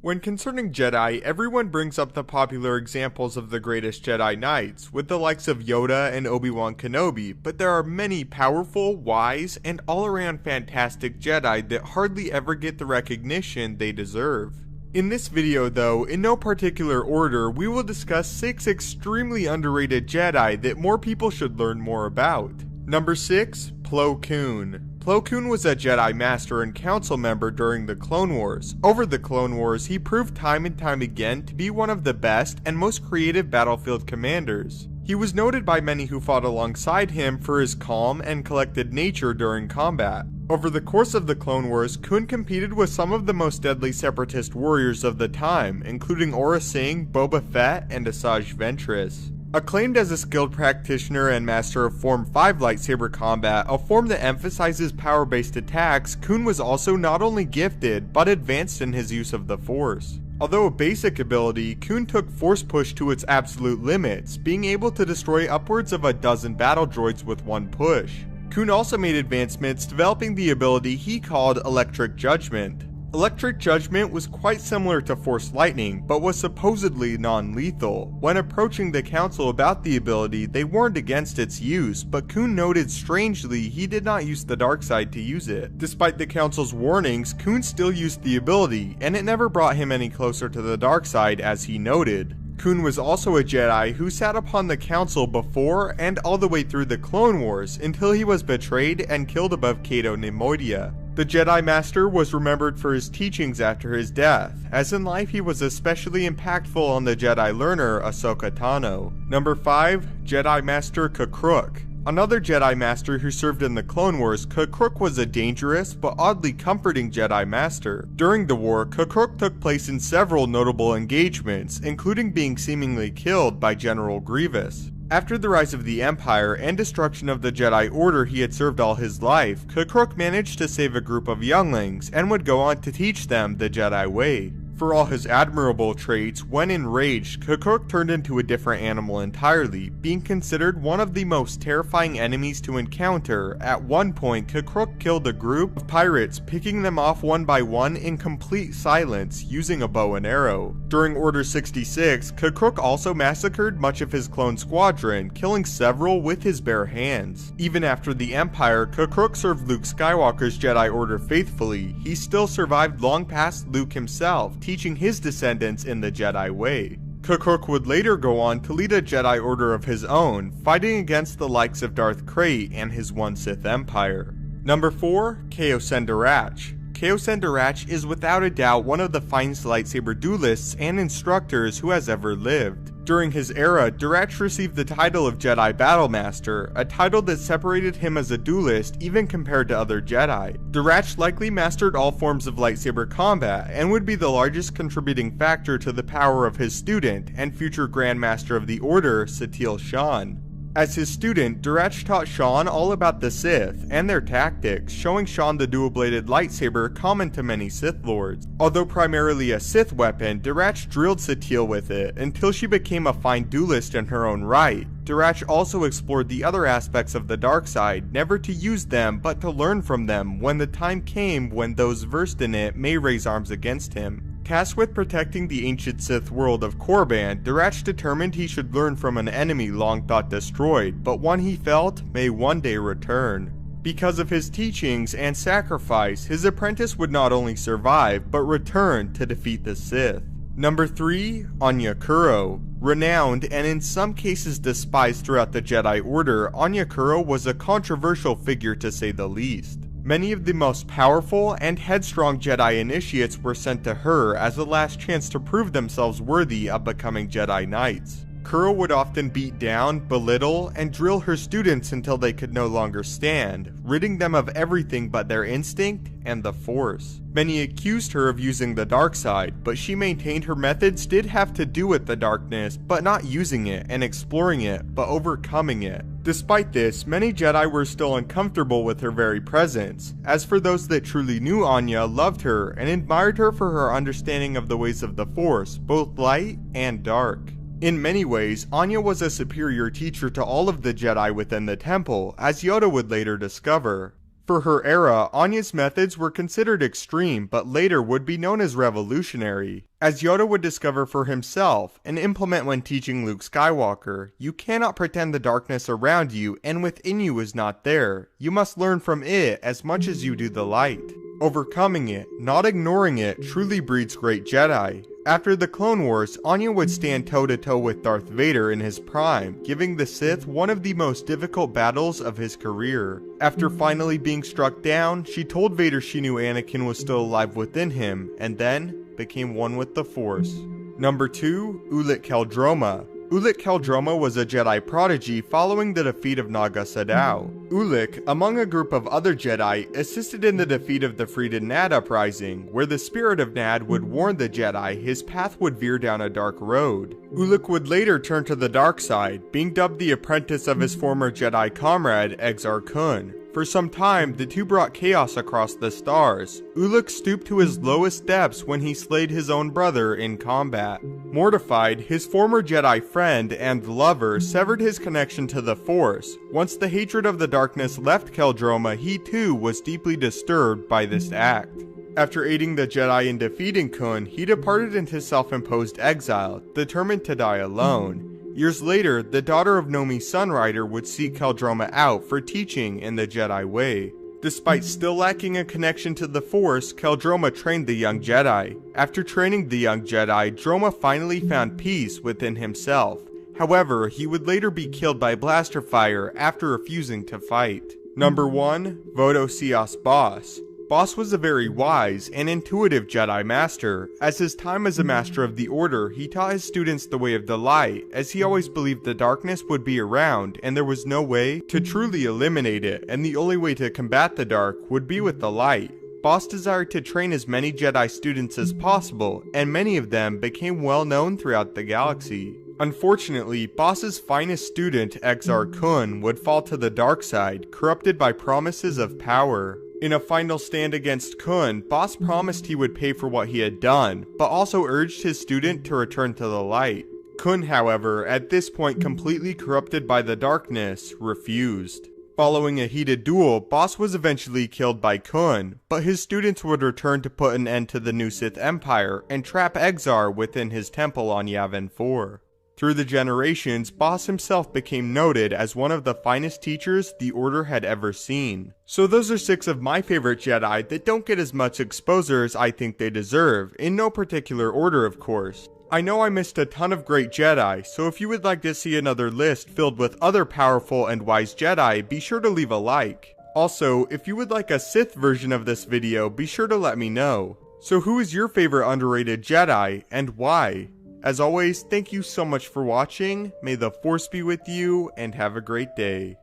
When concerning Jedi, everyone brings up the popular examples of the greatest Jedi Knights, with the likes of Yoda and Obi-Wan Kenobi, but there are many powerful, wise, and all-around fantastic Jedi that hardly ever get the recognition they deserve. In this video though, in no particular order, we will discuss 6 extremely underrated Jedi that more people should learn more about. Number 6. Plo Koon. Plo Koon was a Jedi Master and Council member during the Clone Wars. Over the Clone Wars, he proved time and time again to be one of the best and most creative battlefield commanders. He was noted by many who fought alongside him for his calm and collected nature during combat. Over the course of the Clone Wars, Koon competed with some of the most deadly separatist warriors of the time, including Aurra Sing, Boba Fett, and Asajj Ventress. Acclaimed as a skilled practitioner and master of Form 5 lightsaber combat, a form that emphasizes power-based attacks, Koon was also not only gifted, but advanced in his use of the Force. Although a basic ability, Koon took Force Push to its absolute limits, being able to destroy upwards of a dozen battle droids with one push. Koon also made advancements developing the ability he called Electric Judgment. Electric Judgment was quite similar to Force Lightning, but was supposedly non-lethal. When approaching the Council about the ability, they warned against its use, but Koon noted strangely he did not use the dark side to use it. Despite the Council's warnings, Koon still used the ability, and it never brought him any closer to the dark side, as he noted. Koon was also a Jedi who sat upon the Council before and all the way through the Clone Wars, until he was betrayed and killed above Cato Neimoidia. The Jedi Master was remembered for his teachings after his death, as in life he was especially impactful on the Jedi learner Ahsoka Tano. Number 5. Jedi Master Kokrok. Another Jedi Master who served in the Clone Wars, Kokrok was a dangerous but oddly comforting Jedi Master. During the war, Kokrok took place in several notable engagements, including being seemingly killed by General Grievous. After the rise of the Empire and destruction of the Jedi Order he had served all his life, Kokrok managed to save a group of younglings and would go on to teach them the Jedi way. For all his admirable traits, when enraged, Kokrok turned into a different animal entirely, being considered one of the most terrifying enemies to encounter. At one point, Kokrok killed a group of pirates, picking them off one by one in complete silence, using a bow and arrow. During Order 66, Kokrok also massacred much of his clone squadron, killing several with his bare hands. Even after the Empire, Kokrok served Luke Skywalker's Jedi Order faithfully. He still survived long past Luke himself, teaching his descendants in the Jedi way. Kokrok would later go on to lead a Jedi Order of his own, fighting against the likes of Darth Krayt and his one Sith Empire. Number 4. Kokrok Durach. Kokrok Durach is without a doubt one of the finest lightsaber duelists and instructors who has ever lived. During his era, Durach received the title of Jedi Battle Master, a title that separated him as a duelist even compared to other Jedi. Durach likely mastered all forms of lightsaber combat and would be the largest contributing factor to the power of his student and future Grand Master of the Order, Satele Shan. As his student, Durach taught Shan all about the Sith and their tactics, showing Shan the dual-bladed lightsaber common to many Sith Lords. Although primarily a Sith weapon, Durach drilled Satele with it until she became a fine duelist in her own right. Durach also explored the other aspects of the dark side, never to use them but to learn from them when the time came when those versed in it may raise arms against him. Tasked with protecting the ancient Sith world of Korriban, Durach determined he should learn from an enemy long thought destroyed, but one he felt may one day return. Because of his teachings and sacrifice, his apprentice would not only survive, but return to defeat the Sith. Number 3. Anyaakuro. Renowned and in some cases despised throughout the Jedi Order, Anyaakuro was a controversial figure to say the least. Many of the most powerful and headstrong Jedi initiates were sent to her as a last chance to prove themselves worthy of becoming Jedi Knights. Kuro would often beat down, belittle, and drill her students until they could no longer stand, ridding them of everything but their instinct and the Force. Many accused her of using the dark side, but she maintained her methods did have to do with the darkness, but not using it and exploring it, but overcoming it. Despite this, many Jedi were still uncomfortable with her very presence. As for those that truly knew Anya, loved her and admired her for her understanding of the ways of the Force, both light and dark. In many ways, Anya was a superior teacher to all of the Jedi within the temple, as Yoda would later discover. For her era, Anya's methods were considered extreme, but later would be known as revolutionary. As Yoda would discover for himself, and implement when teaching Luke Skywalker, you cannot pretend the darkness around you and within you is not there. You must learn from it as much as you do the light. Overcoming it, not ignoring it, truly breeds great Jedi. After the Clone Wars, Anya would stand toe-to-toe with Darth Vader in his prime, giving the Sith one of the most difficult battles of his career. After finally being struck down, she told Vader she knew Anakin was still alive within him, and then became one with the Force. Number 2. Ullet Kaldroma. Ullet Kaldroma was a Jedi prodigy following the defeat of Naga Sadow. Ullet, among a group of other Jedi, assisted in the defeat of the Freedom Nad uprising, where the spirit of Nad would warn the Jedi his path would veer down a dark road. Ullet would later turn to the dark side, being dubbed the apprentice of his former Jedi comrade, Exar Kun. For some time, the two brought chaos across the stars. Ullet stooped to his lowest depths when he slayed his own brother in combat. Mortified, his former Jedi friend and lover severed his connection to the Force. Once the hatred of the darkness left Kaldroma, he too was deeply disturbed by this act. After aiding the Jedi in defeating Kun, he departed into self-imposed exile, determined to die alone. Years later, the daughter of Nomi's Sunrider would seek Kaldroma out for teaching in the Jedi way. Despite still lacking a connection to the Force, Kaldroma trained the young Jedi. After training the young Jedi, Droma finally found peace within himself. However, he would later be killed by blaster fire after refusing to fight. Number 1. Vodo Sios Boss. Boss was a very wise and intuitive Jedi Master. As his time as a Master of the Order, he taught his students the way of the light, as he always believed the darkness would be around and there was no way to truly eliminate it, and the only way to combat the dark would be with the light. Boss desired to train as many Jedi students as possible, and many of them became well known throughout the galaxy. Unfortunately, Boss's finest student, Exar Kun, would fall to the dark side, corrupted by promises of power. In a final stand against Kun, Boss promised he would pay for what he had done, but also urged his student to return to the light. Kun, however, at this point completely corrupted by the darkness, refused. Following a heated duel, Boss was eventually killed by Kun, but his students would return to put an end to the new Sith Empire and trap Exar within his temple on Yavin 4. Through the generations, Boss himself became noted as one of the finest teachers the Order had ever seen. So those are 6 of my favorite Jedi that don't get as much exposure as I think they deserve, in no particular order of course. I know I missed a ton of great Jedi, so if you would like to see another list filled with other powerful and wise Jedi, be sure to leave a like. Also, if you would like a Sith version of this video, be sure to let me know. So who is your favorite underrated Jedi, and why? As always, thank you so much for watching, may the Force be with you, and have a great day.